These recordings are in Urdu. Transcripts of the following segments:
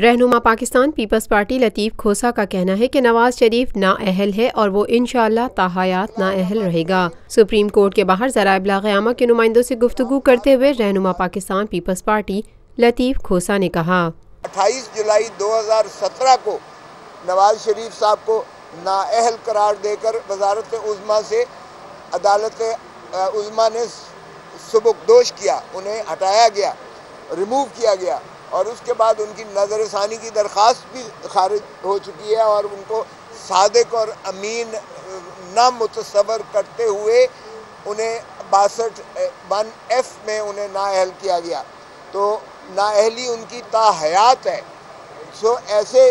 رہنما پاکستان پیپلز پارٹی لطیف کھوسا کا کہنا ہے کہ نواز شریف نااہل ہے اور وہ انشاءاللہ تاحیات نااہل رہے گا۔ سپریم کورٹ کے باہر ذرائع ابلاغ عامہ کے نمائندوں سے گفتگو کرتے ہوئے رہنما پاکستان پیپلز پارٹی لطیف کھوسا نے کہا 28 جولائی 2017 کو نواز شریف صاحب کو نااہل قرار دے کر وزارت عظمیٰ سے عدالت عظمیٰ نے سبکدوش کیا، انہیں ہٹایا گیا، ریموو کیا گیا، اور اس کے بعد ان کی نظر ثانی کی درخواست بھی خارج ہو چکی ہے اور ان کو صادق اور امین نامتصور کرتے ہوئے انہیں 62(1)(f) میں انہیں نااہل کیا گیا۔ تو نااہلی ان کی تاحیات ہے۔ سو ایسے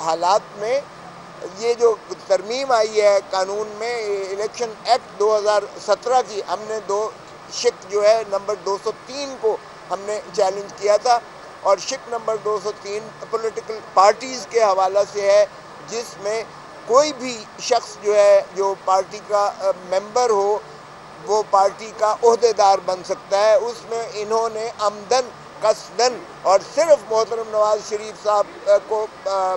حالات میں یہ جو ترمیم آئی ہے قانون میں الیکشن ایکٹ 2017 کی، ہم نے دو شق جو ہے نمبر 203 کو ہم نے چیلنج کیا تھا، اور شق نمبر 203 پولیٹیکل پارٹیز کے حوالہ سے ہے، جس میں کوئی بھی شخص جو ہے جو پارٹی کا ممبر ہو وہ پارٹی کا عہدیدار بن سکتا ہے۔ اس میں انہوں نے عمدن قصدن اور صرف محترم نواز شریف صاحب کو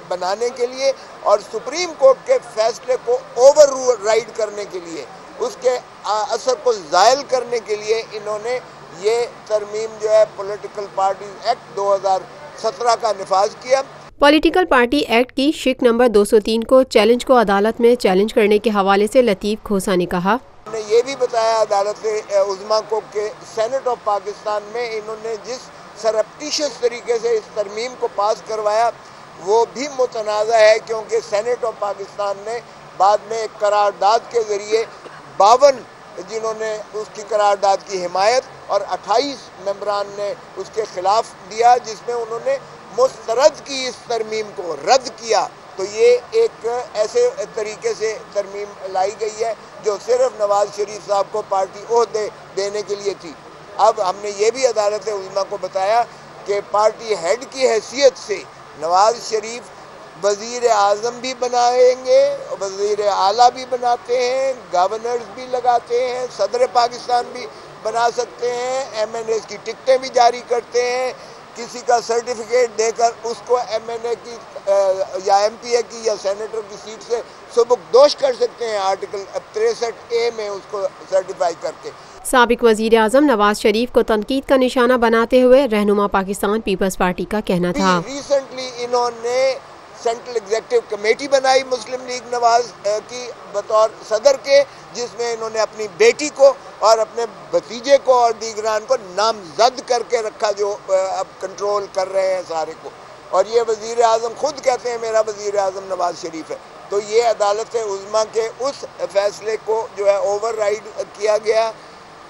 بنانے کے لیے اور سپریم کورٹ کے فیصلے کو اوور رائڈ کرنے کے لیے، اس کے اثر کو زائل کرنے کے لیے انہوں نے یہ ترمیم جو ہے پولیٹیکل پارٹیز ایکٹ 2017 کا نفاذ کیا۔ پولیٹیکل پارٹی ایکٹ کی شق نمبر 203 کو عدالت میں چیلنج کرنے کے حوالے سے لطیف کھوسا نے کہا ہم نے یہ بھی بتایا عدالت عظمیٰ کو کہ سینٹ آف پاکستان میں انہوں نے جس سرپٹیشس طریقے سے اس ترمیم کو پاس کروایا وہ بھی متنازع ہے، کیونکہ سینٹ آف پاکستان نے بعد میں ایک قرارداد کے ذریعے 52 جنہوں نے اس کی قرارداد کی حمایت اور 28 ممبران نے اس کے خلاف دیا، جس میں انہوں نے مسترد کی اس ترمیم کو رد کیا۔ تو یہ ایک ایسے طریقے سے ترمیم لائی گئی ہے جو صرف نواز شریف صاحب کو پارٹی عہدے دینے کے لیے تھی۔ اب ہم نے یہ بھی عدالت عظمیٰ کو بتایا کہ پارٹی ہیڈ کی حیثیت سے نواز شریف وزیر اعظم بھی بنائیں گے، وزیر اعلیٰ بھی بناتے ہیں، گورنرز بھی لگاتے ہیں، صدر پاکستان بھی بنا سکتے ہیں، ایم این اے کی ٹکٹیں بھی جاری کرتے ہیں، کسی کا سرٹیفکیٹ دے کر اس کو ایم این اے کی یا ایم پی اے کی یا سینیٹر کی سیٹ سے سبکدوش کر سکتے ہیں، آرٹیکل 63A میں اس کو سرٹیفائی کر کے۔ سابق وزیر اعظم نواز شریف کو تنقید کا نشانہ بناتے ہوئے رہنما پاکستان پیپلز پارٹی کا کہنا تھا ریسنٹلی انہوں نے سینٹرل ایگزیکٹو کمیٹی بنائی مسلم لیگ نواز کی بطور صدر کے، جس میں انہوں نے اپنی بیٹی کو اور اپنے بھتیجے کو اور دیگران کو نامزد کر کے رکھا، جو اب کنٹرول کر رہے ہیں سارے کو، اور یہ وزیر اعظم خود کہتے ہیں میرا وزیر اعظم نواز شریف ہے۔ تو یہ عدالت عظمیٰ کے اس فیصلے کو جو ہے اوور رائڈ کیا گیا،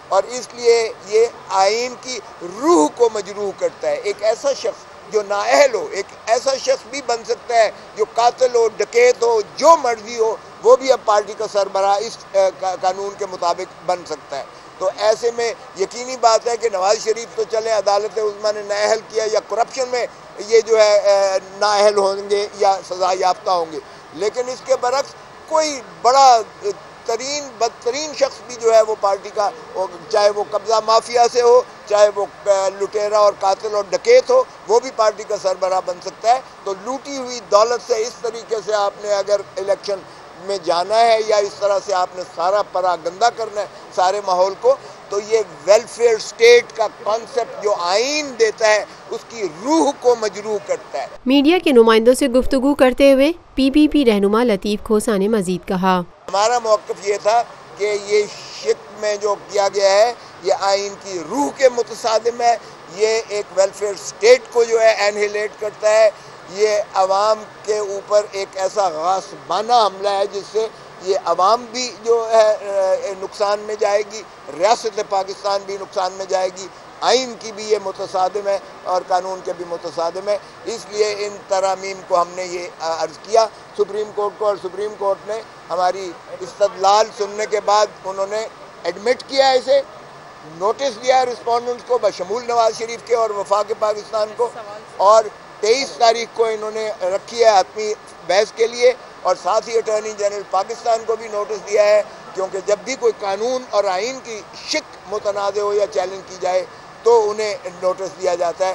اور اس لیے یہ آئین کی روح کو مجروح کرتا ہے۔ ایک ایسا شخص جو نااہل ہو، ایک ایسا شخص بھی بن سکتا ہے جو قاتل ہو، ڈکیت ہو، جو مرضی ہو، وہ بھی اب پارٹی کا سربراہ اس قانون کے مطابق بن سکتا ہے۔ تو ایسے میں یقینی بات ہے کہ نواز شریف تو چلے عدالت عظمیٰ نے نااہل کیا یا کرپشن میں یہ جو ہے نااہل ہوں گے یا سزا یافتہ ہوں گے، لیکن اس کے برعکس کوئی بڑا ترین بدترین شخص بھی جو ہے وہ پارٹی کا، چاہے وہ قبضہ مافیا سے ہو، چاہے وہ لٹیرا اور قاتل اور ڈکیت ہو، وہ بھی پارٹی کا سربراہ بن سکتا ہے۔ تو لوٹی ہوئی دولت سے اس طریقے سے آپ نے اگر الیکشن میں جانا ہے یا اس طرح سے آپ نے سارا پراگندہ کرنا ہے سارے ماحول کو، تو یہ ویلفیئر سٹیٹ کا کانسیپٹ جو آئین دیتا ہے اس کی روح کو مجروح کرتا ہے۔ میڈیا کے نمائندوں سے گفتگو کرتے ہوئے پی پی پی رہنما لطیف کھوسا نے مزید کہا ہمارا موقف یہ تھا کہ یہ شق میں جو کیا گیا ہے یہ آئین کی روح کے متصادم ہے، یہ ایک ویلفیئر سٹیٹ کو جو ہے انہیلیٹ کرتا ہے، یہ عوام کے اوپر ایک ایسا غاصبانہ حملہ ہے جس سے یہ عوام بھی جو ہے نقصان میں جائے گی، ریاست پاکستان بھی نقصان میں جائے گی، آئین کی بھی یہ متصادم ہے اور قانون کے بھی متصادم ہے۔ اس لیے ان ترامیم کو ہم نے یہ عرض کیا سپریم کورٹ کو، اور سپریم کورٹ نے ہماری استدلال سننے کے بعد انہوں نے ایڈمٹ کیا، اسے نوٹس دیا رسپونڈنٹس کو بشمول نواز شریف کے اور وفاق پاکستان کو، اور 23 تاریخ کو انہوں نے رکھی ہے حتمی بحث کے لیے، اور ساتھ ہی اٹارنی جنرل پاکستان کو بھی نوٹس دیا ہے، کیونکہ جب بھی کوئی قانون اور آئین کی شق متنازع ہو یا چیلنج کی جائے تو انہیں نوٹس دیا جاتا ہے۔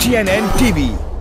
TNN TV।